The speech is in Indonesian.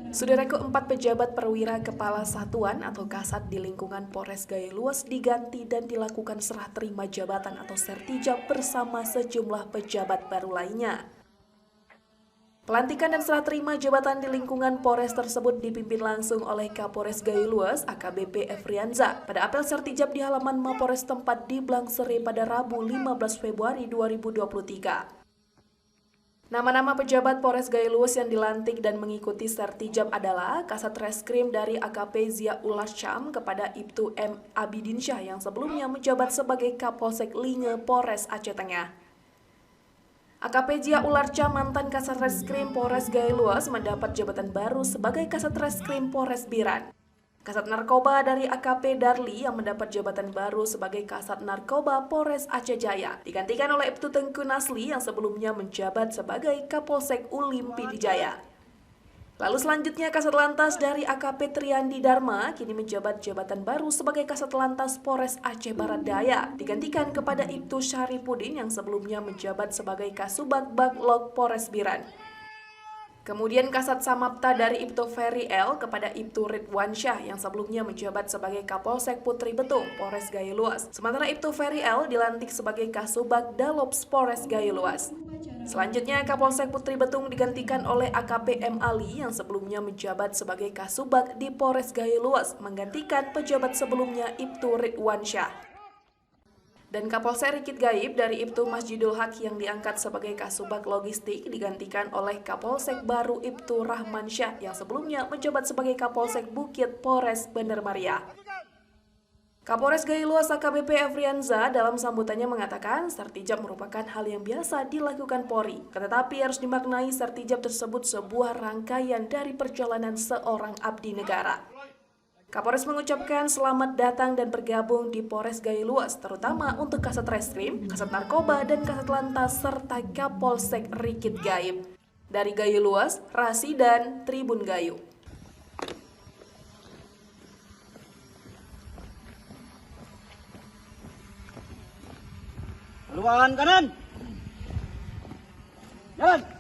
Saudaraku, 4 pejabat perwira kepala satuan atau kasat di lingkungan Polres Gayoluas diganti dan dilakukan serah terima jabatan atau sertijab bersama sejumlah pejabat baru lainnya. Pelantikan dan serah terima jabatan di lingkungan Polres tersebut dipimpin langsung oleh Kapolres Gayoluas AKBP Efrianza pada apel sertijab di halaman Mapolres tempat di Blangsere pada Rabu 15 Februari 2023. Nama-nama pejabat Polres Gayoluas yang dilantik dan mengikuti sertijab adalah Kasat Reskrim dari AKP Ziaul Syam kepada Ibtu M. Abidinsyah yang sebelumnya menjabat sebagai Kapolsek Linge Polres Aceh Tengah. AKP Ziaul Syam mantan Kasat Reskrim Polres Gayoluas mendapat jabatan baru sebagai Kasat Reskrim Polres Biran. Kasat Narkoba dari AKP Darli yang mendapat jabatan baru sebagai Kasat Narkoba Polres Aceh Jaya digantikan oleh Ibtu Tengku Nasli yang sebelumnya menjabat sebagai Kapolsek Ulim Pidijaya. Lalu selanjutnya Kasat Lantas dari AKP Triandi Dharma kini menjabat jabatan baru sebagai Kasat Lantas Polres Aceh Barat Daya digantikan kepada Ibtu Syarifudin yang sebelumnya menjabat sebagai Kasubag Baklok Polres Biran. Kemudian Kasat Samapta dari Ibtu Ferry L kepada Ibtu Ridwansyah yang sebelumnya menjabat sebagai Kapolsek Putri Betung, Polres Gayoluas. Sementara Ibtu Ferry L dilantik sebagai Kasubag Dalops Polres Gayoluas. Selanjutnya Kapolsek Putri Betung digantikan oleh AKP M. Ali yang sebelumnya menjabat sebagai Kasubag di Polres Gayoluas, menggantikan pejabat sebelumnya Ibtu Ridwansyah. Dan Kapolsek Rikit Gaib dari Ibtu Masjidul Haq yang diangkat sebagai Kasubag Logistik digantikan oleh Kapolsek baru Ibtu Rahmansyah yang sebelumnya menjabat sebagai Kapolsek Bukit Polres Bandar Maria. Kapolres Gayoluas AKBP Efrianza dalam sambutannya mengatakan sertijab merupakan hal yang biasa dilakukan Polri, tetapi harus dimaknai sertijab tersebut sebuah rangkaian dari perjalanan seorang abdi negara. Kapolres mengucapkan selamat datang dan bergabung di Polres Gayoluas, terutama untuk Kasat Reskrim, Kasat Narkoba, dan Kasat Lantas, serta Kapolsek Rikit Gaib. Dari Gayoluas, Rasi, dan Tribun Gayo. Haluan kanan. Jalan.